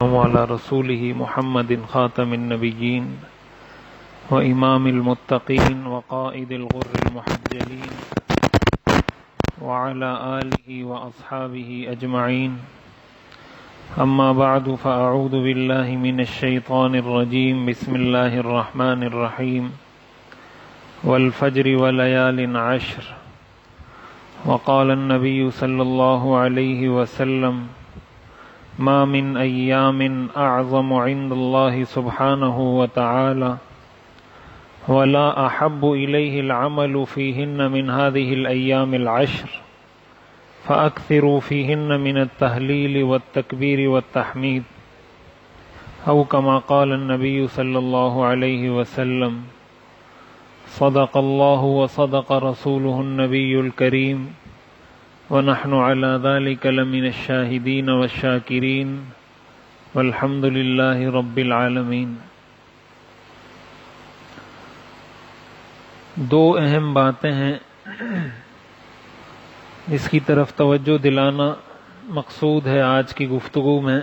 وعلى رسوله محمد خاتم النبيين وإمام المتقين وقائد الغر المحجلين وعلى آله وأصحابه أجمعين. أما بعد فأعوذ بالله من الشيطان الرجيم. بسم الله الرحمن الرحيم. والفجر وليال عشر. وقال النبي صلى الله عليه وسلم: ما من أيام أعظم عند الله سبحانه وتعالى ولا أحب إليه العمل فيهن من هذه الأيام العشر فأكثروا فيهن من التهليل والتكبير والتحميد، أو كما قال النبي صلى الله عليه وسلم: صدق الله وصدق رسوله النبي الكريم ونحن على ذلك لمن الشاهدين والشاكرين والحمد لله رب العالمين. دو اہم باتیں ہیں اس کی طرف توجہ دلانا مقصود ہے آج کی گفتگو میں.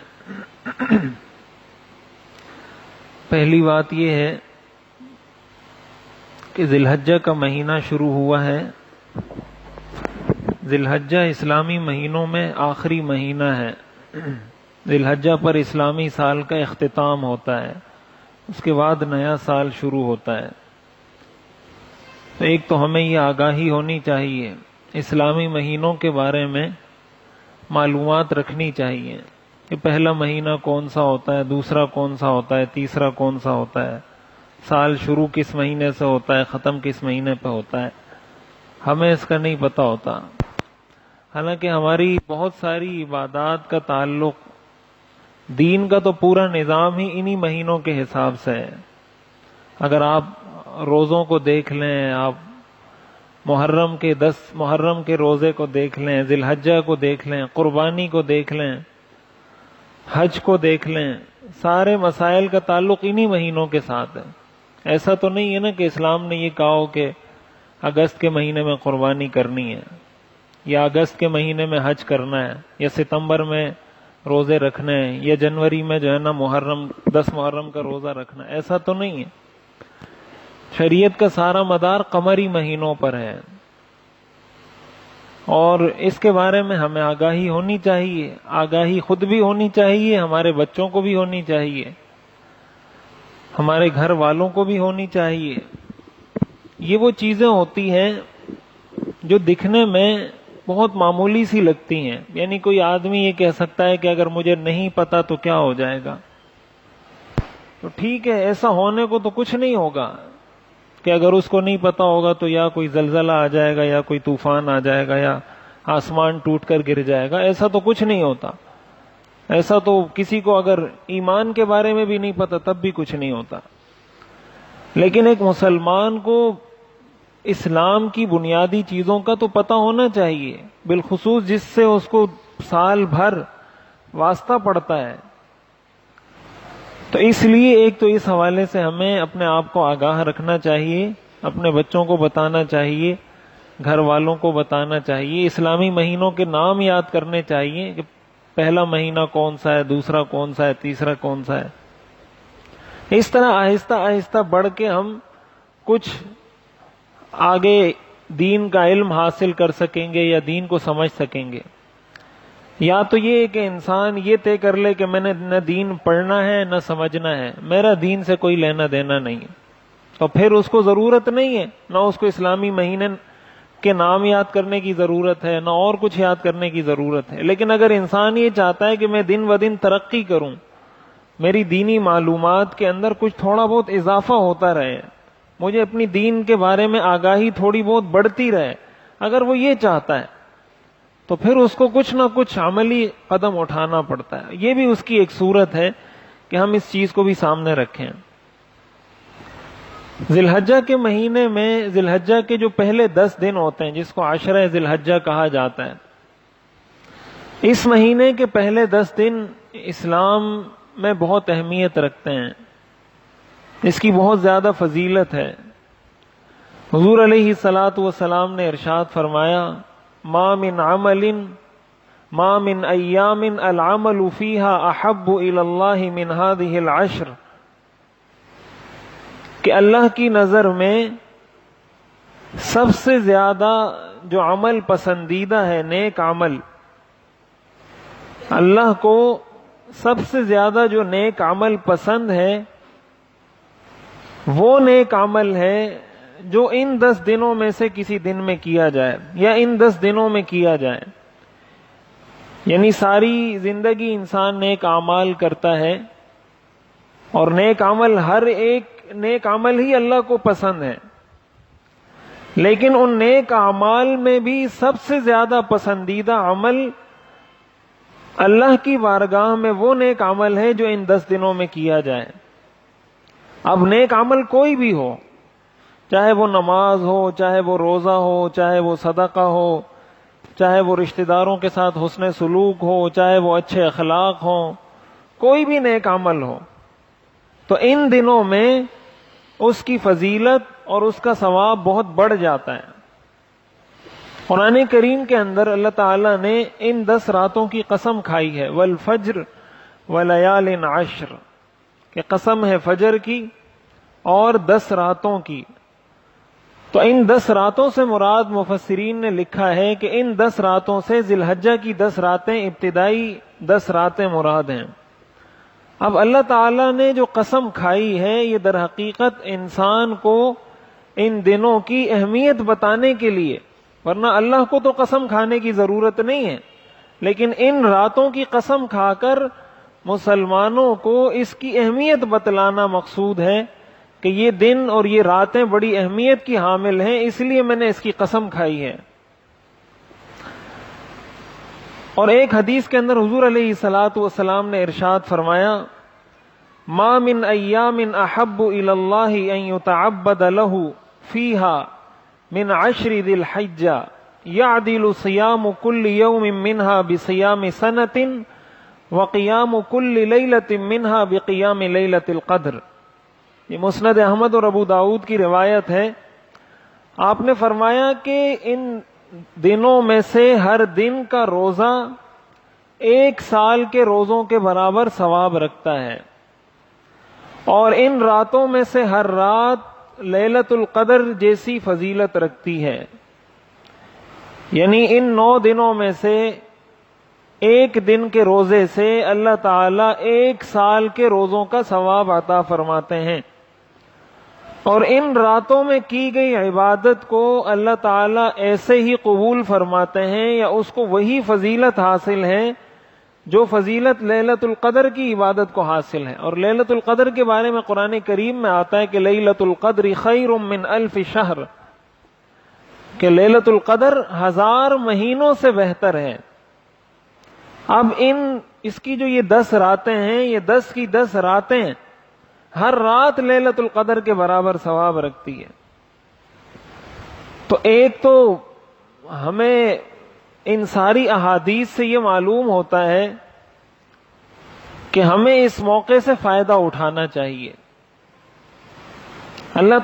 پہلی بات یہ ہے کہ ذی الحجہ کا مہینہ شروع ہوا ہے. ذی الحجہ اسلامی مہینوں میں آخری مہینہ ہے. ذی الحجہ پر اسلامی سال کا اختتام ہوتا ہے، اس کے بعد نیا سال شروع ہوتا ہے. تو ایک تو ہمیں یہ آگاہی ہونی چاہیے، اسلامی مہینوں کے بارے میں معلومات رکھنی چاہیے کہ پہلا مہینہ کون سا ہوتا ہے، دوسرا کون سا ہوتا ہے، تیسرا کون سا ہوتا ہے، سال شروع کس مہینے سے ہوتا ہے، ختم کس مہینے پہ ہوتا ہے. ہمیں اس کا نہیں پتہ ہوتا. حالانکہ ہماری بہت ساری عبادات کا تعلق، دین کا تو پورا نظام ہی انہی مہینوں کے حساب سے ہے. اگر آپ روزوں کو دیکھ لیں، آپ محرم کے 10 محرم کے روزے کو دیکھ لیں، ذی الحجہ کو دیکھ لیں، قربانی کو دیکھ لیں، حج کو دیکھ لیں، سارے مسائل کا تعلق انہی مہینوں کے ساتھ ہے. ایسا تو نہیں ہے نا کہ اسلام نے یہ کہا ہو کہ اگست کے مہینے میں قربانی کرنی ہے، یا اگست کے مہینے میں حج کرنا ہے، یا ستمبر میں روزے رکھنے ہیں، یا جنوری میں جو ہے نا 10 محرم کا روزہ رکھنا ہے. ایسا تو نہیں ہے. شریعت کا سارا مدار قمری مہینوں پر ہے، اور اس کے بارے میں ہمیں آگاہی ہونی چاہیے. آگاہی خود بھی ہونی چاہیے، ہمارے بچوں کو بھی ہونی چاہیے، ہمارے گھر والوں کو بھی ہونی چاہیے. یہ وہ چیزیں ہوتی ہیں جو دکھنے میں بہت معمولی سی لگتی ہیں. یعنی کوئی آدمی یہ کہہ سکتا ہے کہ اگر مجھے نہیں پتا تو کیا ہو جائے گا. تو ٹھیک ہے، ایسا ہونے کو تو کچھ نہیں ہوگا کہ اگر اس کو نہیں پتا ہوگا تو یا کوئی زلزلہ آ جائے گا، یا کوئی طوفان آ جائے گا، یا آسمان ٹوٹ کر گر جائے گا. ایسا تو کچھ نہیں ہوتا. ایسا تو کسی کو اگر ایمان کے بارے میں بھی نہیں پتا تب بھی کچھ نہیں ہوتا. لیکن ایک مسلمان کو اسلام کی بنیادی چیزوں کا تو پتہ ہونا چاہیے، بالخصوص جس سے اس کو سال بھر واسطہ پڑتا ہے. تو اس لیے ایک تو اس حوالے سے ہمیں اپنے آپ کو آگاہ رکھنا چاہیے، اپنے بچوں کو بتانا چاہیے، گھر والوں کو بتانا چاہیے. اسلامی مہینوں کے نام یاد کرنے چاہیے کہ پہلا مہینہ کون سا ہے، دوسرا کون سا ہے، تیسرا کون سا ہے. اس طرح آہستہ آہستہ بڑھ کے ہم کچھ آگے دین کا علم حاصل کر سکیں گے یا دین کو سمجھ سکیں گے. یا تو یہ کہ انسان یہ طے کر لے کہ میں نے نہ دین پڑھنا ہے نہ سمجھنا ہے، میرا دین سے کوئی لینا دینا نہیں ہے، تو پھر اس کو ضرورت نہیں ہے، نہ اس کو اسلامی مہینے کے نام یاد کرنے کی ضرورت ہے، نہ اور کچھ یاد کرنے کی ضرورت ہے. لیکن اگر انسان یہ چاہتا ہے کہ میں دن و دن ترقی کروں، میری دینی معلومات کے اندر کچھ تھوڑا بہت اضافہ ہوتا رہے، مجھے اپنی دین کے بارے میں آگاہی تھوڑی بہت بڑھتی رہے، اگر وہ یہ چاہتا ہے تو پھر اس کو کچھ نہ کچھ عملی قدم اٹھانا پڑتا ہے. یہ بھی اس کی ایک صورت ہے کہ ہم اس چیز کو بھی سامنے رکھیں. ذی الحجہ کے مہینے میں، ذی الحجہ کے جو پہلے 10 دن ہوتے ہیں جس کو عشرہ ذی الحجہ کہا جاتا ہے، اس مہینے کے پہلے 10 دن اسلام میں بہت اہمیت رکھتے ہیں، اس کی بہت زیادہ فضیلت ہے. حضور علیہ الصلاۃ والسلام نے ارشاد فرمایا: ما من عمل ما من ایام العمل فیہا احب الی اللہ من ہذہ العشر، کہ اللہ کی نظر میں سب سے زیادہ جو عمل پسندیدہ ہے، نیک عمل، اللہ کو سب سے زیادہ جو نیک عمل پسند ہے وہ نیک عمل ہے جو ان 10 دنوں میں سے کسی دن میں کیا جائے یا ان 10 دنوں میں کیا جائے. یعنی ساری زندگی انسان نیک اعمال کرتا ہے، اور نیک عمل، ہر ایک نیک عمل ہی اللہ کو پسند ہے، لیکن ان نیک اعمال میں بھی سب سے زیادہ پسندیدہ عمل اللہ کی بارگاہ میں وہ نیک عمل ہے جو ان 10 دنوں میں کیا جائے. اب نیک عمل کوئی بھی ہو، چاہے وہ نماز ہو، چاہے وہ روزہ ہو، چاہے وہ صدقہ ہو، چاہے وہ رشتہ داروں کے ساتھ حسن سلوک ہو، چاہے وہ اچھے اخلاق ہوں، کوئی بھی نیک عمل ہو، تو ان دنوں میں اس کی فضیلت اور اس کا ثواب بہت بڑھ جاتا ہے. قرآن کریم کے اندر اللہ تعالیٰ نے ان 10 راتوں کی قسم کھائی ہے، والفجر ولیال عشر، کہ قسم ہے فجر کی اور 10 راتوں کی. تو ان 10 راتوں سے مراد مفسرین نے لکھا ہے کہ ان 10 راتوں سے ذی الحجہ کی 10 راتیں، ابتدائی 10 راتیں مراد ہیں. اب اللہ تعالیٰ نے جو قسم کھائی ہے یہ در حقیقت انسان کو ان دنوں کی اہمیت بتانے کے لیے، ورنہ اللہ کو تو قسم کھانے کی ضرورت نہیں ہے، لیکن ان راتوں کی قسم کھا کر مسلمانوں کو اس کی اہمیت بتلانا مقصود ہے کہ یہ دن اور یہ راتیں بڑی اہمیت کی حامل ہیں، اس لیے میں نے اس کی قسم کھائی ہے. اور ایک حدیث کے اندر حضور علیہ الصلوۃ والسلام نے ارشاد فرمایا، ما من ایام احب الی اللہ ان یتعبد له فیها من 10 ذی الحجہ یعدل صیام کل یوم منها بصیام سنۃ وقیام کل لیلۃ منها بقیام لیلۃ القدر. یہ مسند احمد اور ابو داؤد کی روایت ہے. آپ نے فرمایا کہ ان دنوں میں سے ہر دن کا روزہ 1 سال کے روزوں کے برابر ثواب رکھتا ہے، اور ان راتوں میں سے ہر رات لیلۃ القدر جیسی فضیلت رکھتی ہے. یعنی ان 9 دنوں میں سے ایک دن کے روزے سے اللہ تعالیٰ 1 سال کے روزوں کا ثواب عطا فرماتے ہیں. اور ان راتوں میں کی گئی عبادت کو اللہ تعالیٰ ایسے ہی قبول فرماتے ہیں، یا اس کو وہی فضیلت حاصل ہے جو فضیلت لیلۃ القدر کی عبادت کو حاصل ہے. اور لیلۃ القدر کے بارے میں قرآن کریم میں آتا ہے کہ لیلۃ القدر خیر من 1000 شہر، کہ لیلۃ القدر 1000 مہینوں سے بہتر ہے. اب اس کی جو یہ 10 راتیں ہیں، یہ 10 کی 10 راتیں ہر رات لیلۃ القدر کے برابر ثواب رکھتی ہے. تو ایک تو ہمیں ان ساری احادیث سے یہ معلوم ہوتا ہے کہ ہمیں اس موقع سے فائدہ اٹھانا چاہیے. اللہ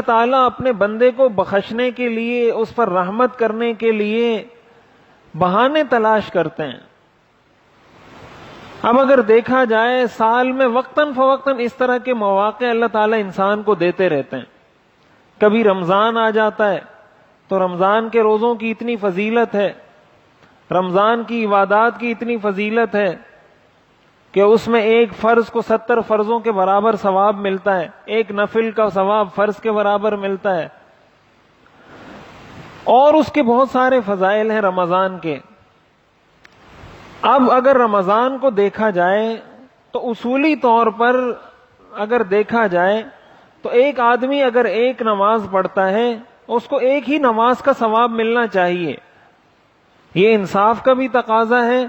تعالیٰ اپنے بندے کو بخشنے کے لیے، اس پر رحمت کرنے کے لیے بہانے تلاش کرتے ہیں. اب اگر دیکھا جائے سال میں وقتاً فوقتاً اس طرح کے مواقع اللہ تعالیٰ انسان کو دیتے رہتے ہیں. کبھی رمضان آ جاتا ہے تو رمضان کے روزوں کی اتنی فضیلت ہے، رمضان کی عبادات کی اتنی فضیلت ہے کہ اس میں ایک فرض کو 70 فرضوں کے برابر ثواب ملتا ہے، ایک نفل کا ثواب فرض کے برابر ملتا ہے. اور اس کے بہت سارے فضائل ہیں رمضان کے. اب اگر رمضان کو دیکھا جائے تو اصولی طور پر اگر دیکھا جائے تو ایک آدمی اگر ایک نماز پڑھتا ہے اس کو ایک ہی نماز کا ثواب ملنا چاہیے. یہ انصاف کا بھی تقاضا ہے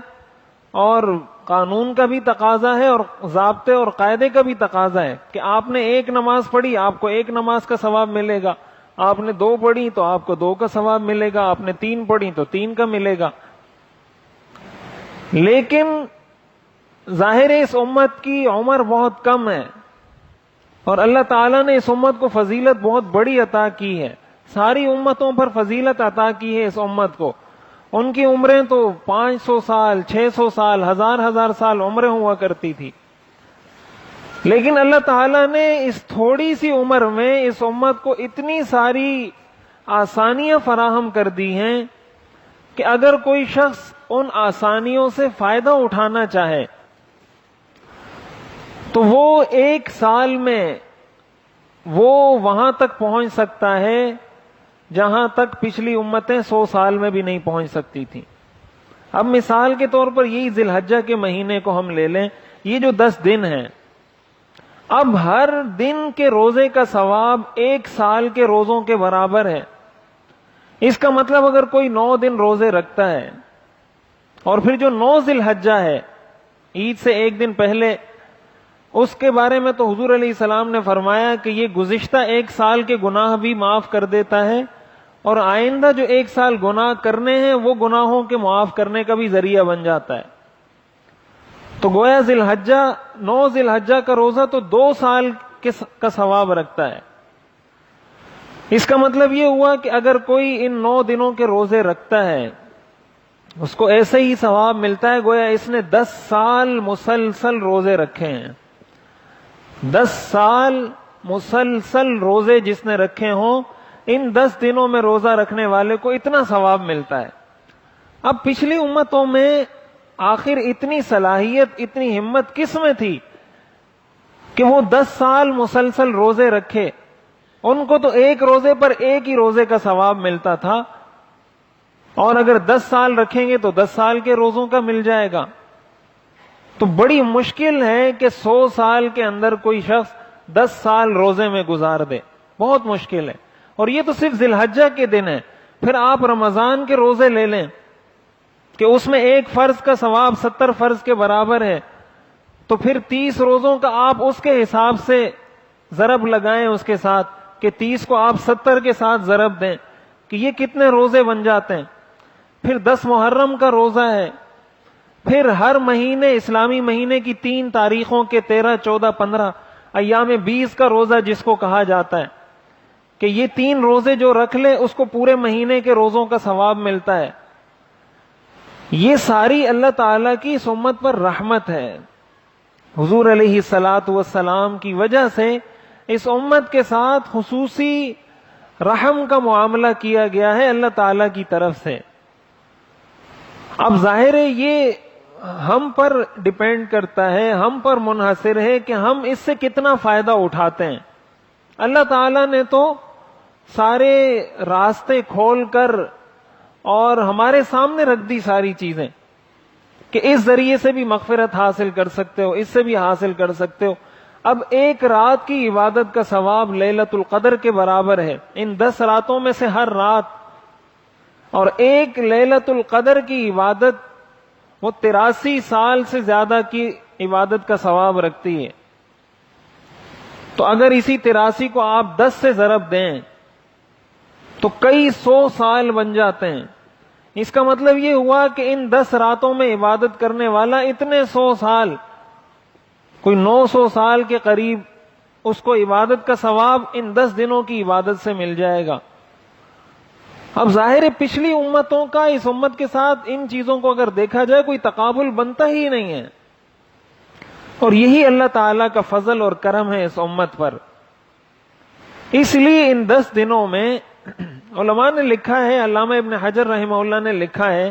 اور قانون کا بھی تقاضا ہے اور ضابطے اور قاعدے کا بھی تقاضا ہے کہ آپ نے ایک نماز پڑھی آپ کو ایک نماز کا ثواب ملے گا، آپ نے 2 پڑھی تو آپ کو 2 کا ثواب ملے گا، آپ نے 3 پڑھی تو 3 کا ملے گا. لیکن ظاہر اس امت کی عمر بہت کم ہے اور اللہ تعالیٰ نے اس امت کو فضیلت بہت بڑی عطا کی ہے. ساری امتوں پر فضیلت عطا کی ہے اس امت کو، ان کی عمریں تو 500 سال 600 سال 1000 سال عمریں ہوا کرتی تھی، لیکن اللہ تعالیٰ نے اس تھوڑی سی عمر میں اس امت کو اتنی ساری آسانیاں فراہم کر دی ہیں کہ اگر کوئی شخص ان آسانیوں سے فائدہ اٹھانا چاہے تو وہ 1 سال میں وہ وہاں تک پہنچ سکتا ہے جہاں تک پچھلی امتیں 100 سال میں بھی نہیں پہنچ سکتی تھیں۔ اب مثال کے طور پر یہی ذی الحجہ کے مہینے کو ہم لے لیں، یہ جو 10 دن ہیں، اب ہر دن کے روزے کا ثواب 1 سال کے روزوں کے برابر ہے۔ اس کا مطلب اگر کوئی 9 دن روزے رکھتا ہے اور پھر جو 9 ذی الحجہ ہے، عید سے 1 دن پہلے، اس کے بارے میں تو حضور علیہ السلام نے فرمایا کہ یہ گزشتہ 1 سال کے گناہ بھی معاف کر دیتا ہے، اور آئندہ جو 1 سال گناہ کرنے ہیں وہ گناہوں کے معاف کرنے کا بھی ذریعہ بن جاتا ہے۔ تو گویا ذی الحجہ 9 ذی الحجہ کا روزہ تو 2 سال کا ثواب رکھتا ہے۔ اس کا مطلب یہ ہوا کہ اگر کوئی ان 9 دنوں کے روزے رکھتا ہے اس کو ایسے ہی ثواب ملتا ہے گویا اس نے 10 سال مسلسل روزے رکھے ہیں۔ 10 سال مسلسل روزے جس نے رکھے ہوں، ان 10 دنوں میں روزہ رکھنے والے کو اتنا ثواب ملتا ہے۔ اب پچھلی امتوں میں آخر اتنی صلاحیت، اتنی ہمت کس میں تھی کہ وہ 10 سال مسلسل روزے رکھے؟ ان کو تو 1 روزے پر 1 ہی روزے کا ثواب ملتا تھا، اور اگر 10 سال رکھیں گے تو 10 سال کے روزوں کا مل جائے گا۔ تو بڑی مشکل ہے کہ 100 سال کے اندر کوئی شخص 10 سال روزے میں گزار دے، بہت مشکل ہے۔ اور یہ تو صرف ذی الحجہ کے دن ہے، پھر آپ رمضان کے روزے لے لیں کہ اس میں 1 فرض کا ثواب 70 فرض کے برابر ہے، تو پھر 30 روزوں کا آپ اس کے حساب سے ضرب لگائیں اس کے ساتھ کہ 30 کو آپ 70 کے ساتھ ضرب دیں کہ یہ کتنے روزے بن جاتے ہیں۔ پھر 10 محرم کا روزہ ہے، پھر ہر مہینے اسلامی مہینے کی 3 تاریخوں کے 13 14 15 ایام 20 کا روزہ جس کو کہا جاتا ہے کہ یہ 3 روزے جو رکھ لے اس کو پورے مہینے کے روزوں کا ثواب ملتا ہے۔ یہ ساری اللہ تعالی کی اس امت پر رحمت ہے۔ حضور علیہ الصلاۃ والسلام کی وجہ سے اس امت کے ساتھ خصوصی رحم کا معاملہ کیا گیا ہے اللہ تعالی کی طرف سے۔ اب ظاہر ہے یہ ہم پر ڈیپینڈ کرتا ہے، ہم پر منحصر ہے کہ ہم اس سے کتنا فائدہ اٹھاتے ہیں۔ اللہ تعالیٰ نے تو سارے راستے کھول کر اور ہمارے سامنے رکھ دی ساری چیزیں کہ اس ذریعے سے بھی مغفرت حاصل کر سکتے ہو، اس سے بھی حاصل کر سکتے ہو۔ اب 1 رات کی عبادت کا ثواب لیلۃ القدر کے برابر ہے، ان 10 راتوں میں سے ہر رات، اور 1 لیلۃ القدر کی عبادت وہ 83 سال سے زیادہ کی عبادت کا ثواب رکھتی ہے۔ تو اگر اسی 83 کو آپ 10 سے ضرب دیں تو کئی 100 سال بن جاتے ہیں۔ اس کا مطلب یہ ہوا کہ ان 10 راتوں میں عبادت کرنے والا اتنے 100 سال، کوئی 900 سال کے قریب اس کو عبادت کا ثواب ان 10 دنوں کی عبادت سے مل جائے گا۔ اب ظاہر ہے پچھلی امتوں کا اس امت کے ساتھ ان چیزوں کو اگر دیکھا جائے کوئی تقابل بنتا ہی نہیں ہے، اور یہی اللہ تعالی کا فضل اور کرم ہے اس امت پر۔ اس لیے ان 10 دنوں میں علماء نے لکھا ہے، علامہ ابن حجر رحمہ اللہ نے لکھا ہے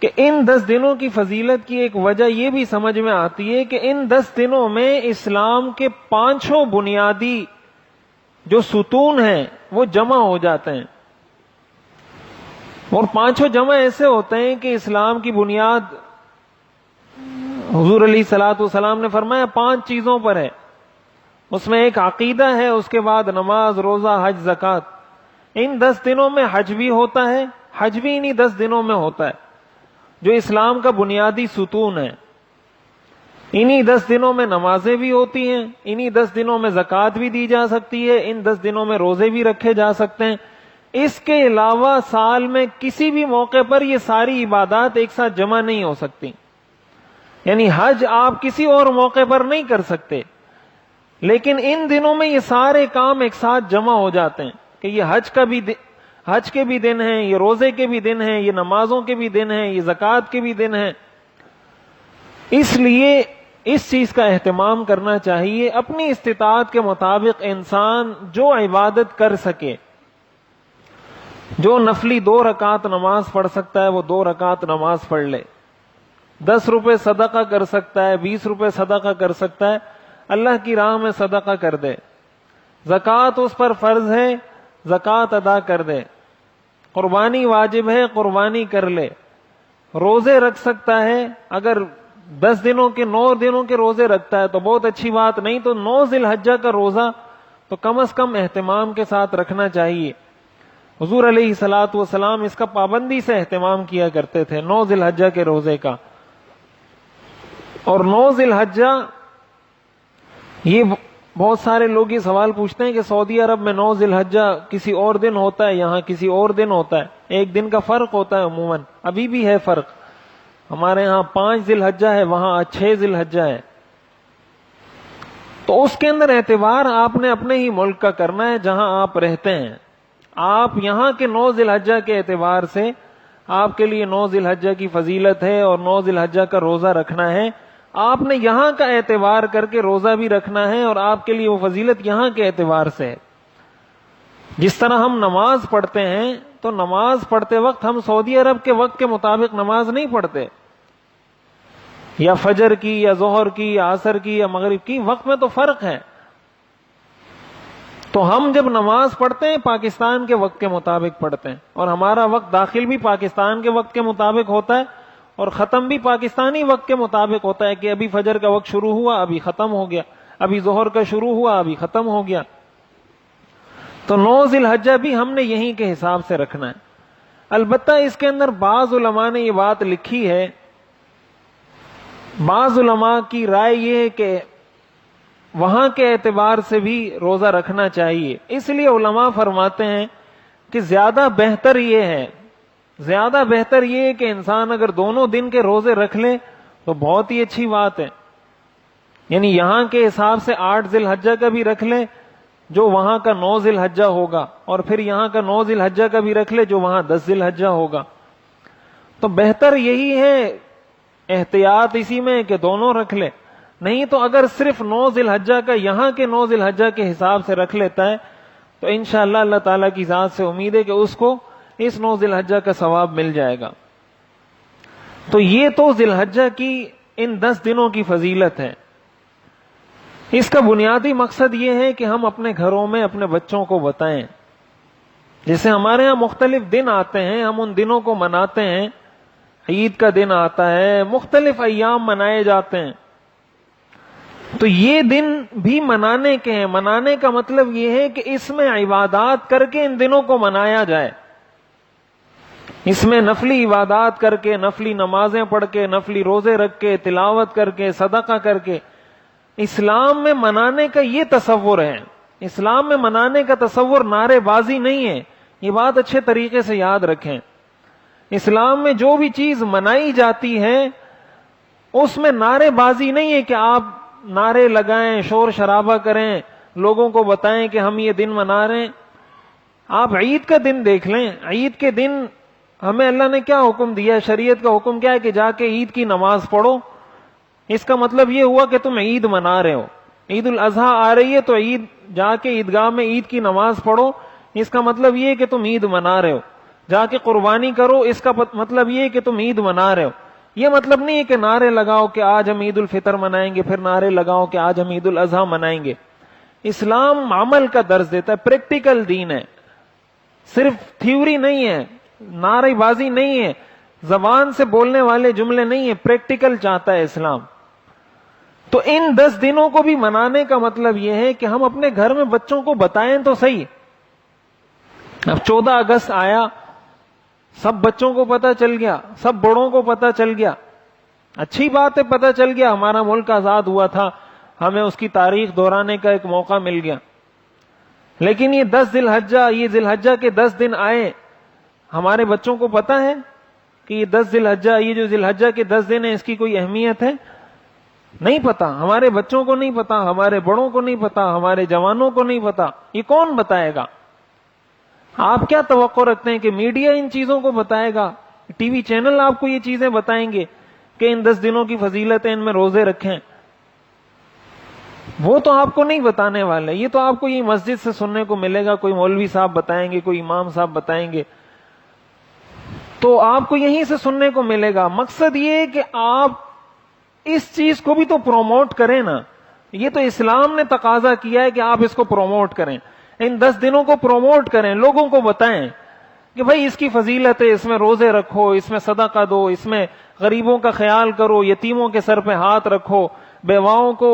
کہ ان 10 دنوں کی فضیلت کی ایک وجہ یہ بھی سمجھ میں آتی ہے کہ ان 10 دنوں میں اسلام کے 5 بنیادی جو ستون ہیں وہ جمع ہو جاتے ہیں، اور 5 جمع ایسے ہوتے ہیں کہ اسلام کی بنیاد حضور علیہ الصلوۃ والسلام نے فرمایا 5 چیزوں پر ہے۔ اس میں ایک عقیدہ ہے، اس کے بعد نماز، روزہ، حج، زکوٰۃ۔ ان 10 دنوں میں حج بھی ہوتا ہے، حج بھی انہی 10 دنوں میں ہوتا ہے جو اسلام کا بنیادی ستون ہے۔ انہی 10 دنوں میں نمازیں بھی ہوتی ہیں، انہی 10 دنوں میں زکوٰۃ بھی دی جا سکتی ہے، ان 10 دنوں میں روزے بھی رکھے جا سکتے ہیں۔ اس کے علاوہ سال میں کسی بھی موقع پر یہ ساری عبادات ایک ساتھ جمع نہیں ہو سکتی، یعنی حج آپ کسی اور موقع پر نہیں کر سکتے، لیکن ان دنوں میں یہ سارے کام ایک ساتھ جمع ہو جاتے ہیں کہ یہ حج کے بھی دن ہیں، یہ روزے کے بھی دن ہیں، یہ نمازوں کے بھی دن ہیں، یہ زکوٰۃ کے بھی دن ہیں. اس لیے اس چیز کا اہتمام کرنا چاہیے. اپنی استطاعت کے مطابق انسان جو عبادت کر سکے، جو نفلی 2 رکعت نماز پڑھ سکتا ہے وہ 2 رکعت نماز پڑھ لے. 10 روپے صدقہ کر سکتا ہے، 20 روپے صدقہ کر سکتا ہے، اللہ کی راہ میں صدقہ کر دے. زکوٰۃ اس پر فرض ہے، زکوٰۃ ادا کر دے. قربانی واجب ہے، قربانی کر لے. روزے رکھ سکتا ہے، اگر 10 دنوں کے 9 دنوں کے روزے رکھتا ہے تو بہت اچھی بات، نہیں تو 9 ذی الحجہ کا روزہ تو کم از کم اہتمام کے ساتھ رکھنا چاہیے. حضور علیہ الصلوۃ والسلام اس کا پابندی سے اہتمام کیا کرتے تھے 9 ذی الحجہ کے روزے کا. اور 9 ذی الحجہ، یہ بہت سارے لوگ یہ سوال پوچھتے ہیں کہ سعودی عرب میں 9 ذی الحجہ کسی اور دن ہوتا ہے، یہاں کسی اور دن ہوتا ہے. ایک دن کا فرق ہوتا ہے عموماً، ابھی بھی ہے فرق. ہمارے ہاں 5 ذی الحجہ ہے، وہاں 6 ذی الحجہ ہے. تو اس کے اندر اعتبار آپ نے اپنے ہی ملک کا کرنا ہے جہاں آپ رہتے ہیں. آپ یہاں کے 9 ذی الحجہ کے اعتبار سے آپ کے لیے 9 ذی الحجہ کی فضیلت ہے اور 9 ذی الحجہ کا روزہ رکھنا ہے. آپ نے یہاں کا اعتبار کر کے روزہ بھی رکھنا ہے اور آپ کے لیے وہ فضیلت یہاں کے اعتبار سے ہے. جس طرح ہم نماز پڑھتے ہیں تو نماز پڑھتے وقت ہم سعودی عرب کے وقت کے مطابق نماز نہیں پڑھتے، یا فجر کی یا ظہر کی یا عصر کی یا مغرب کی، وقت میں تو فرق ہے. تو ہم جب نماز پڑھتے ہیں پاکستان کے وقت کے مطابق پڑھتے ہیں، اور ہمارا وقت داخل بھی پاکستان کے وقت کے مطابق ہوتا ہے اور ختم بھی پاکستانی وقت کے مطابق ہوتا ہے کہ ابھی فجر کا وقت شروع ہوا ابھی ختم ہو گیا، ابھی ظہر کا شروع ہوا ابھی ختم ہو گیا. تو 9 ذی الحجہ بھی ہم نے یہیں کے حساب سے رکھنا ہے. البتہ اس کے اندر بعض علماء نے یہ بات لکھی ہے، بعض علماء کی رائے یہ ہے کہ وہاں کے اعتبار سے بھی روزہ رکھنا چاہیے. اس لیے علماء فرماتے ہیں کہ زیادہ بہتر یہ ہے کہ انسان اگر دونوں دن کے روزے رکھ لے تو بہت ہی اچھی بات ہے. یعنی یہاں کے حساب سے 8 ذی الحجہ کا بھی رکھ لے جو وہاں کا 9 ذی الحجہ ہوگا، اور پھر یہاں کا 9 ذی الحجہ کا بھی رکھ لے جو وہاں 10 ذی الحجہ ہوگا. تو بہتر یہی ہے، احتیاط اسی میں کہ دونوں رکھ لے. نہیں تو اگر صرف 9 ذی الحجہ کا یہاں کے 9 ذی الحجہ کے حساب سے رکھ لیتا ہے تو انشاءاللہ اللہ تعالیٰ کی ذات سے امید ہے کہ اس کو اس 9 ذی الحجہ کا ثواب مل جائے گا. تو یہ تو ذی الحجہ کی ان 10 دنوں کی فضیلت ہے. اس کا بنیادی مقصد یہ ہے کہ ہم اپنے گھروں میں اپنے بچوں کو بتائیں. جیسے ہمارے ہاں مختلف دن آتے ہیں، ہم ان دنوں کو مناتے ہیں. عید کا دن آتا ہے، مختلف ایام منائے جاتے ہیں. تو یہ دن بھی منانے کے ہیں. منانے کا مطلب یہ ہے کہ اس میں عبادات کر کے ان دنوں کو منایا جائے. اس میں نفلی عبادات کر کے، نفلی نمازیں پڑھ کے، نفلی روزے رکھ کے، تلاوت کر کے، صدقہ کر کے. اسلام میں منانے کا یہ تصور ہے. اسلام میں منانے کا تصور نعرے بازی نہیں ہے. یہ بات اچھے طریقے سے یاد رکھیں. اسلام میں جو بھی چیز منائی جاتی ہے اس میں نعرے بازی نہیں ہے کہ آپ نعرے لگائیں، شور شرابہ کریں، لوگوں کو بتائیں کہ ہم یہ دن منا رہے ہیں. آپ عید کا دن دیکھ لیں. عید کے دن ہمیں اللہ نے کیا حکم دیا؟ شریعت کا حکم کیا ہے کہ جا کے عید کی نماز پڑھو. اس کا مطلب یہ ہوا کہ تم عید منا رہے ہو. عید الاضحیٰ آ رہی ہے تو عید جا کے عیدگاہ میں عید کی نماز پڑھو. اس کا مطلب یہ ہے کہ تم عید منا رہے ہو. جا کے قربانی کرو، اس کا مطلب یہ ہے کہ تم عید منا رہے ہو. یہ مطلب نہیں ہے کہ نعرے لگاؤ کہ آج ہم عید الفطر منائیں گے، پھر نعرے لگاؤ کہ آج ہم عید الاضحیٰ منائیں گے. اسلام عمل کا درس دیتا ہے، پریکٹیکل دین ہے، صرف تھیوری نہیں ہے، نعرے بازی نہیں ہے، زبان سے بولنے والے جملے نہیں ہیں، پریکٹیکل چاہتا ہے اسلام. تو ان 10 دنوں کو بھی منانے کا مطلب یہ ہے کہ ہم اپنے گھر میں بچوں کو بتائیں تو صحیح. اب 14 اگست آیا، سب بچوں کو پتہ چل گیا، سب بڑوں کو پتہ چل گیا. اچھی بات ہے، پتہ چل گیا، ہمارا ملک آزاد ہوا تھا، ہمیں اس کی تاریخ دہرانے کا ایک موقع مل گیا. لیکن یہ 10 ذی الحجہ، یہ ذی الحجہ کے 10 دن آئے، ہمارے بچوں کو پتہ ہے کہ یہ 10 ذی الحجہ، یہ جو ذی الحجہ کے 10 دن ہیں اس کی کوئی اہمیت ہے؟ نہیں پتا. ہمارے بچوں کو نہیں پتا، ہمارے بڑوں کو نہیں پتا، ہمارے جوانوں کو نہیں پتا. یہ کون بتائے گا؟ آپ کیا توقع رکھتے ہیں کہ میڈیا ان چیزوں کو بتائے گا؟ ٹی وی چینل آپ کو یہ چیزیں بتائیں گے کہ ان 10 دنوں کی فضیلتیں، ان میں روزے رکھیں؟ وہ تو آپ کو نہیں بتانے والے. یہ تو آپ کو یہ مسجد سے سننے کو ملے گا، کوئی مولوی صاحب بتائیں گے، کوئی امام صاحب بتائیں گے، تو آپ کو یہیں سے سننے کو ملے گا. مقصد یہ ہے کہ آپ اس چیز کو بھی تو پروموٹ کریں نا. یہ تو اسلام نے تقاضا کیا ہے کہ آپ اس کو پروموٹ کریں، ان 10 دنوں کو پروموٹ کریں، لوگوں کو بتائیں کہ بھائی اس کی فضیلت ہے، اس میں روزے رکھو، اس میں صدقہ دو، اس میں غریبوں کا خیال کرو، یتیموں کے سر پہ ہاتھ رکھو، بیواؤں کو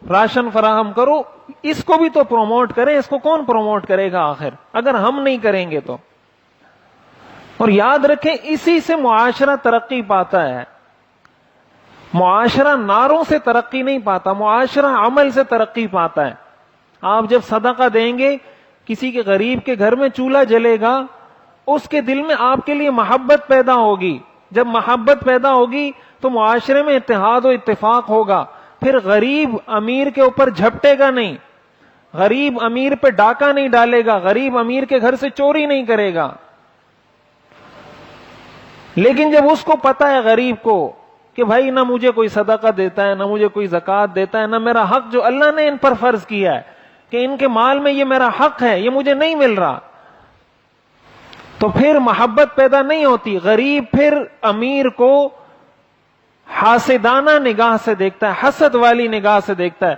راشن فراہم کرو. اس کو بھی تو پروموٹ کریں. اس کو کون پروموٹ کرے گا آخر اگر ہم نہیں کریں گے تو؟ اور یاد رکھیں اسی سے معاشرہ ترقی پاتا ہے. معاشرہ نعروں سے ترقی نہیں پاتا، معاشرہ عمل سے ترقی پاتا ہے. آپ جب صدقہ دیں گے، کسی کے غریب کے گھر میں چولہا جلے گا، اس کے دل میں آپ کے لیے محبت پیدا ہوگی. جب محبت پیدا ہوگی تو معاشرے میں اتحاد و اتفاق ہوگا. پھر غریب امیر کے اوپر جھپٹے گا نہیں، غریب امیر پہ ڈاکہ نہیں ڈالے گا، غریب امیر کے گھر سے چوری نہیں کرے گا. لیکن جب اس کو پتا ہے غریب کو کہ بھائی نہ مجھے کوئی صدقہ دیتا ہے، نہ مجھے کوئی زکوٰۃ دیتا ہے، نہ میرا حق جو اللہ نے ان پر فرض کیا ہے کہ ان کے مال میں یہ میرا حق ہے، یہ مجھے نہیں مل رہا، تو پھر محبت پیدا نہیں ہوتی. غریب پھر امیر کو حاسدانہ نگاہ سے دیکھتا ہے، حسد والی نگاہ سے دیکھتا ہے،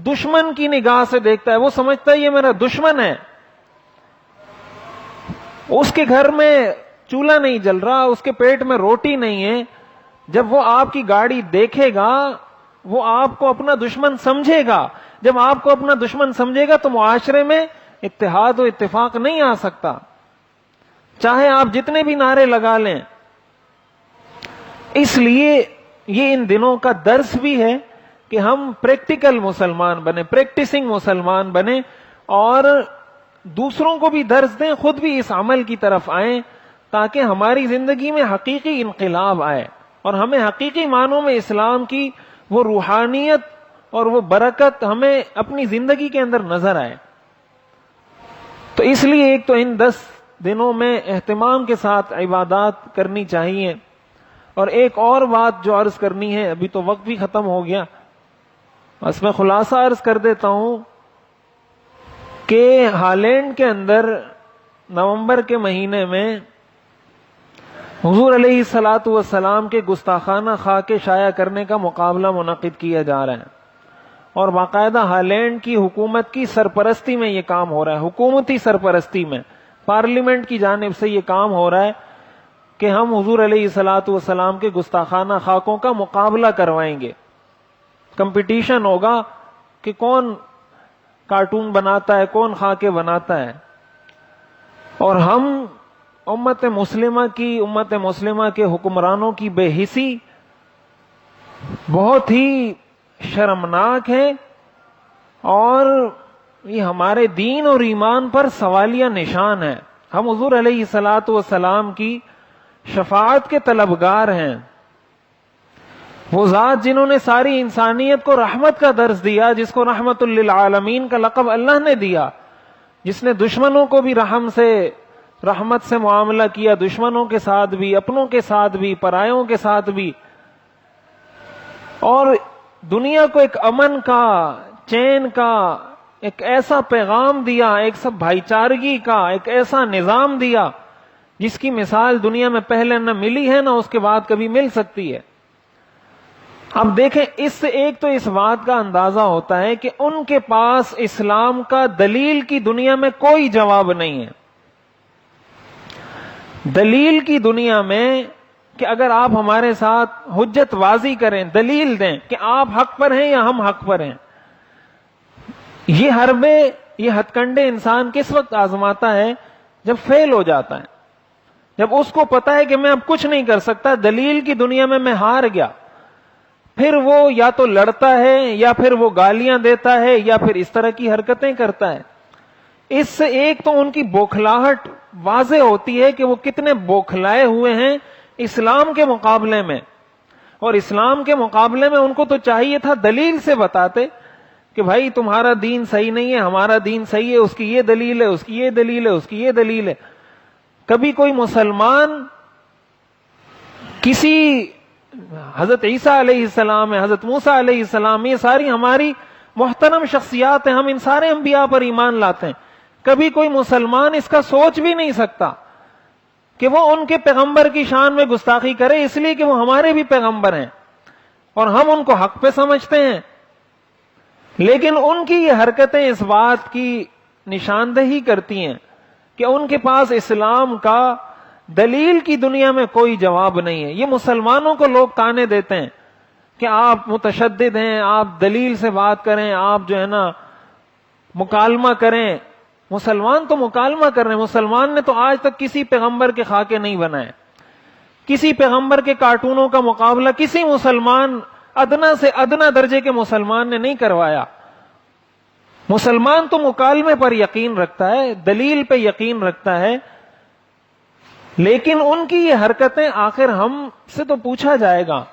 دشمن کی نگاہ سے دیکھتا ہے. وہ سمجھتا ہے یہ میرا دشمن ہے. اس کے گھر میں چولہا نہیں جل رہا، اس کے پیٹ میں روٹی نہیں ہے. جب وہ آپ کی گاڑی دیکھے گا وہ آپ کو اپنا دشمن سمجھے گا. جب آپ کو اپنا دشمن سمجھے گا تو معاشرے میں اتحاد و اتفاق نہیں آ سکتا، چاہے آپ جتنے بھی نعرے لگا لیں. اس لیے یہ ان دنوں کا درس بھی ہے کہ ہم پریکٹیکل مسلمان بنے، پریکٹسنگ مسلمان بنے، اور دوسروں کو بھی درس دیں، خود بھی اس عمل کی طرف آئیں، تاکہ ہماری زندگی میں حقیقی انقلاب آئے اور ہمیں حقیقی معنوں میں اسلام کی وہ روحانیت اور وہ برکت ہمیں اپنی زندگی کے اندر نظر آئے. تو اس لیے ایک تو ان 10 دنوں میں اہتمام کے ساتھ عبادات کرنی چاہیے. اور ایک اور بات جو عرض کرنی ہے، ابھی تو وقت بھی ختم ہو گیا، بس میں خلاصہ عرض کر دیتا ہوں کہ ہالینڈ کے اندر نومبر کے مہینے میں حضور علیہ الصلاۃ والسلام کے گستاخانہ خاکے شائع کرنے کا مقابلہ منعقد کیا جا رہا ہے، اور باقاعدہ ہالینڈ کی حکومت کی سرپرستی میں یہ کام ہو رہا ہے، حکومتی سرپرستی میں، پارلیمنٹ کی جانب سے یہ کام ہو رہا ہے کہ ہم حضور علیہ الصلاۃ والسلام کے گستاخانہ خاکوں کا مقابلہ کروائیں گے. کمپٹیشن ہوگا کہ کون کارٹون بناتا ہے، کون خاکے بناتا ہے. اور ہم امت مسلمہ کے حکمرانوں کی بے حسی بہت ہی شرمناک ہے، اور یہ ہمارے دین اور ایمان پر سوالیہ نشان ہے. ہم حضور علیہ الصلاۃ والسلام کی شفاعت کے طلبگار ہیں. وہ ذات جنہوں نے ساری انسانیت کو رحمت کا درس دیا، جس کو رحمت للعالمین کا لقب اللہ نے دیا، جس نے دشمنوں کو بھی رحمت سے معاملہ کیا، دشمنوں کے ساتھ بھی، اپنوں کے ساتھ بھی، پرایوں کے ساتھ بھی، اور دنیا کو ایک امن کا، چین کا ایک ایسا پیغام دیا، ایک سب بھائی چارگی کا ایک ایسا نظام دیا جس کی مثال دنیا میں پہلے نہ ملی ہے، نہ اس کے بعد کبھی مل سکتی ہے. اب دیکھیں، اس سے ایک تو اس بات کا اندازہ ہوتا ہے کہ ان کے پاس اسلام کا دلیل کی دنیا میں کوئی جواب نہیں ہے. دلیل کی دنیا میں کہ اگر آپ ہمارے ساتھ حجت بازی کریں، دلیل دیں کہ آپ حق پر ہیں یا ہم حق پر ہیں. یہ حربے، یہ ہتھ کنڈے انسان کس وقت آزماتا ہے؟ جب فیل ہو جاتا ہے، جب اس کو پتا ہے کہ میں اب کچھ نہیں کر سکتا، دلیل کی دنیا میں ہار گیا. پھر وہ یا تو لڑتا ہے، یا پھر وہ گالیاں دیتا ہے، یا پھر اس طرح کی حرکتیں کرتا ہے. اس سے ایک تو ان کی بوکھلاہٹ واضح ہوتی ہے کہ وہ کتنے بوکھلائے ہوئے ہیں اسلام کے مقابلے میں. اور اسلام کے مقابلے میں ان کو تو چاہیے تھا دلیل سے بتاتے کہ بھائی تمہارا دین صحیح نہیں ہے، ہمارا دین صحیح ہے، اس کی یہ دلیل ہے، اس کی یہ دلیل ہے، اس کی یہ دلیل ہے. کبھی کوئی مسلمان کسی حضرت عیسیٰ علیہ السلام ہے، حضرت موسیٰ علیہ السلام، یہ ساری ہماری محترم شخصیات ہیں، ہم ان سارے انبیاء پر ایمان لاتے ہیں. کبھی کوئی مسلمان اس کا سوچ بھی نہیں سکتا کہ وہ ان کے پیغمبر کی شان میں گستاخی کرے، اس لیے کہ وہ ہمارے بھی پیغمبر ہیں اور ہم ان کو حق پہ سمجھتے ہیں. لیکن ان کی یہ حرکتیں اس بات کی نشاندہی کرتی ہیں کہ ان کے پاس اسلام کا دلیل کی دنیا میں کوئی جواب نہیں ہے. یہ مسلمانوں کو لوگ تانے دیتے ہیں کہ آپ متشدد ہیں، آپ دلیل سے بات کریں، آپ جو ہے نا مکالمہ کریں. مسلمان تو مکالمہ کر رہے ہیں. مسلمان نے تو آج تک کسی پیغمبر کے خاکے نہیں بنائے، کسی پیغمبر کے کارٹونوں کا مقابلہ کسی مسلمان ادنا سے ادنا درجے کے مسلمان نے نہیں کروایا. مسلمان تو مکالمے پر یقین رکھتا ہے، دلیل پہ یقین رکھتا ہے. لیکن ان کی یہ حرکتیں آخر ہم سے تو پوچھا جائے گا.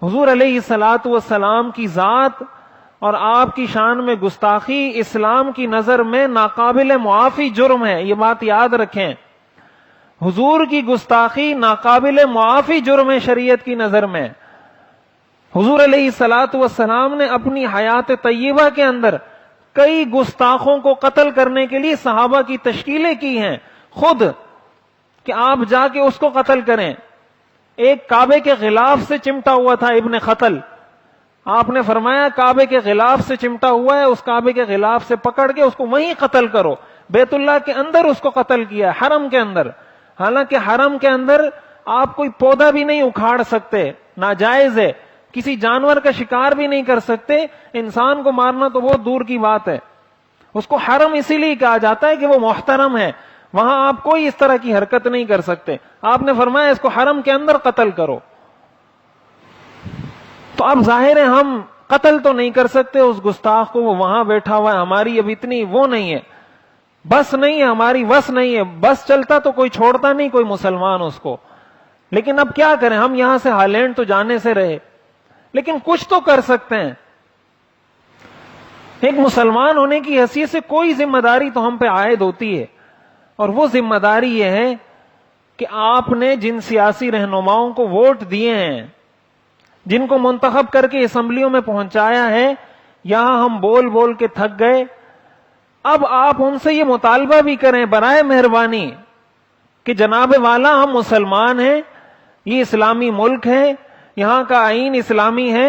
حضور علیہ الصلوۃ والسلام کی ذات اور آپ کی شان میں گستاخی اسلام کی نظر میں ناقابل معافی جرم ہے. یہ بات یاد رکھیں، حضور کی گستاخی ناقابل معافی جرم ہے شریعت کی نظر میں. حضور علیہ الصلوۃ والسلام نے اپنی حیات طیبہ کے اندر کئی گستاخوں کو قتل کرنے کے لیے صحابہ کی تشکیلیں کی ہیں خود، کہ آپ جا کے اس کو قتل کریں. ایک کعبے کے غلاف سے چمٹا ہوا تھا ابن قتل، آپ نے فرمایا کعبے کے غلاف سے چمٹا ہوا ہے، اس کعبے کے غلاف سے پکڑ کے اس کو وہیں قتل کرو. بیت اللہ کے اندر اس کو قتل کیا، حرم کے اندر. حالانکہ حرم کے اندر آپ کوئی پودا بھی نہیں اکھاڑ سکتے، ناجائز ہے. کسی جانور کا شکار بھی نہیں کر سکتے، انسان کو مارنا تو بہت دور کی بات ہے. اس کو حرم اسی لیے کہا جاتا ہے کہ وہ محترم ہے، وہاں آپ کوئی اس طرح کی حرکت نہیں کر سکتے. آپ نے فرمایا اس کو حرم کے اندر قتل کرو. تو اب ظاہر ہے ہم قتل تو نہیں کر سکتے اس گستاخ کو، وہ وہاں بیٹھا ہوا ہے، ہماری اب اتنی وہ نہیں ہے، بس نہیں ہے، ہماری وس نہیں ہے. بس چلتا تو کوئی چھوڑتا نہیں کوئی مسلمان اس کو. لیکن اب کیا کریں، ہم یہاں سے ہالینڈ تو جانے سے رہے، لیکن کچھ تو کر سکتے ہیں. ایک مسلمان ہونے کی حیثیت سے کوئی ذمہ داری تو ہم پہ عائد ہوتی ہے، اور وہ ذمہ داری یہ ہے کہ آپ نے جن سیاسی رہنماؤں کو ووٹ دیے ہیں، جن کو منتخب کر کے اسمبلیوں میں پہنچایا ہے، یہاں ہم بول بول کے تھک گئے. اب آپ ان سے یہ مطالبہ بھی کریں برائے مہربانی کہ جناب والا ہم مسلمان ہیں، یہ اسلامی ملک ہے، یہاں کا آئین اسلامی ہے،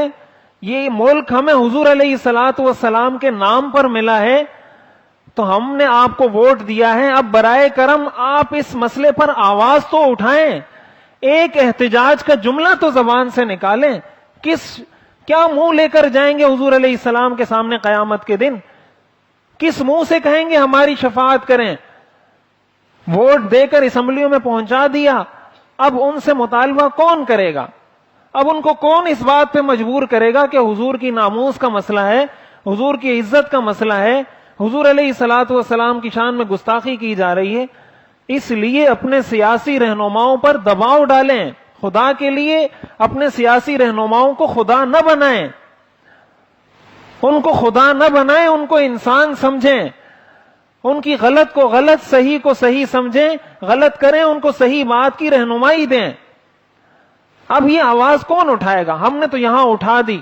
یہ ملک ہمیں حضور علیہ الصلوۃ والسلام کے نام پر ملا ہے، تو ہم نے آپ کو ووٹ دیا ہے. اب برائے کرم آپ اس مسئلے پر آواز تو اٹھائیں، ایک احتجاج کا جملہ تو زبان سے نکالیں. کیا منہ لے کر جائیں گے حضور علیہ السلام کے سامنے قیامت کے دن؟ کس منہ سے کہیں گے ہماری شفاعت کریں؟ ووٹ دے کر اسمبلیوں میں پہنچا دیا، اب ان سے مطالبہ کون کرے گا؟ اب ان کو کون اس بات پہ مجبور کرے گا کہ حضور کی ناموس کا مسئلہ ہے، حضور کی عزت کا مسئلہ ہے، حضور علیہ الصلوۃ والسلام کی شان میں گستاخی کی جا رہی ہے؟ اس لیے اپنے سیاسی رہنماؤں پر دباؤ ڈالیں. خدا کے لیے اپنے سیاسی رہنماؤں کو خدا نہ بنائیں، ان کو خدا نہ بنائیں، ان کو انسان سمجھیں، ان کی غلط کو غلط، صحیح کو صحیح سمجھیں، غلط کریں ان کو صحیح بات کی رہنمائی دیں. اب یہ آواز کون اٹھائے گا؟ ہم نے تو یہاں اٹھا دی.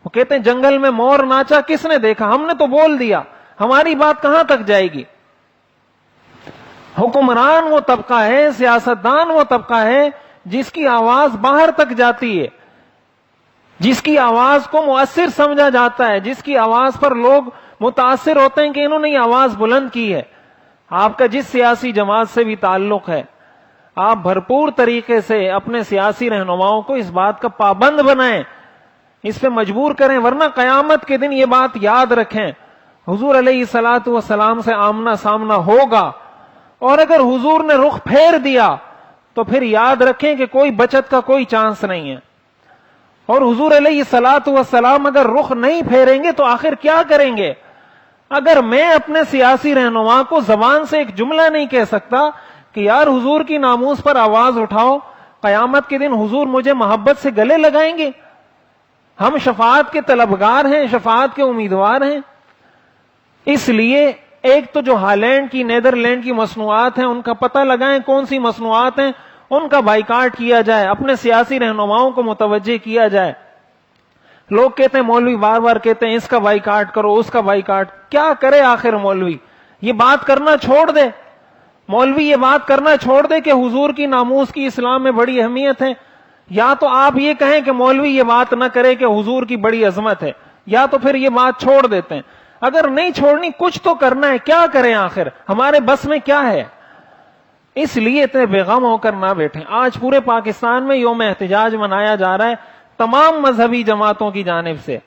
وہ کہتے ہیں جنگل میں مور ناچا، کس نے دیکھا؟ ہم نے تو بول دیا. ہماری بات کہاں تک جائے گی؟ حکمران وہ طبقہ ہے، سیاستدان وہ طبقہ ہے جس کی آواز باہر تک جاتی ہے، جس کی آواز کو مؤثر سمجھا جاتا ہے، جس کی آواز پر لوگ متاثر ہوتے ہیں کہ انہوں نے یہ آواز بلند کی ہے. آپ کا جس سیاسی جماعت سے بھی تعلق ہے، آپ بھرپور طریقے سے اپنے سیاسی رہنماؤں کو اس بات کا پابند بنائیں، اس پہ مجبور کریں، ورنہ قیامت کے دن یہ بات یاد رکھیں، حضور علیہ الصلوۃ والسلام سے آمنا سامنا ہوگا. اور اگر حضور نے رخ پھیر دیا تو پھر یاد رکھیں کہ کوئی بچت کا کوئی چانس نہیں ہے. اور حضور علیہ الصلوۃ والسلام اگر رخ نہیں پھیریں گے تو آخر کیا کریں گے؟ اگر میں اپنے سیاسی رہنما کو زبان سے ایک جملہ نہیں کہہ سکتا کہ یار حضور کی ناموس پر آواز اٹھاؤ، قیامت کے دن حضور مجھے محبت سے گلے لگائیں گے؟ ہم شفاعت کے طلبگار ہیں، شفاعت کے امیدوار ہیں. اس لیے ایک تو جو ہالینڈ کی، نیدرلینڈ کی مصنوعات ہیں ان کا پتہ لگائیں کون سی مصنوعات ہیں، ان کا بائیکاٹ کیا جائے، اپنے سیاسی رہنماؤں کو متوجہ کیا جائے. لوگ کہتے ہیں مولوی بار بار کہتے ہیں اس کا بائیکاٹ کرو، اس کا بائیکاٹ. کیا کرے آخر مولوی؟ یہ بات کرنا چھوڑ دے. مولوی یہ بات کرنا چھوڑ دے کہ حضور کی ناموس کی اسلام میں بڑی اہمیت ہے. یا تو آپ یہ کہیں کہ مولوی یہ بات نہ کرے کہ حضور کی بڑی عظمت ہے، یا تو پھر یہ بات چھوڑ دیتے ہیں. اگر نہیں چھوڑنی کچھ تو کرنا ہے، کیا کریں آخر؟ ہمارے بس میں کیا ہے؟ اس لیے اتنے بے غم ہو کر نہ بیٹھیں. آج پورے پاکستان میں یوم احتجاج منایا جا رہا ہے تمام مذہبی جماعتوں کی جانب سے.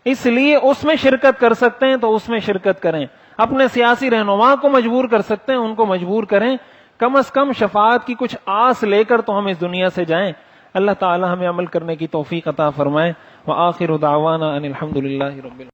اس لیے اس میں شرکت کر سکتے ہیں تو اس میں شرکت کریں. اپنے سیاسی رہنما کو مجبور کر سکتے ہیں، ان کو مجبور کریں. کم از کم شفاعت کی کچھ آس لے کر تو ہم اس دنیا سے جائیں. اللہ تعالی ہمیں عمل کرنے کی توفیق عطا فرمائے. وآخر دعوانا ان الحمد للہ رب العالمین.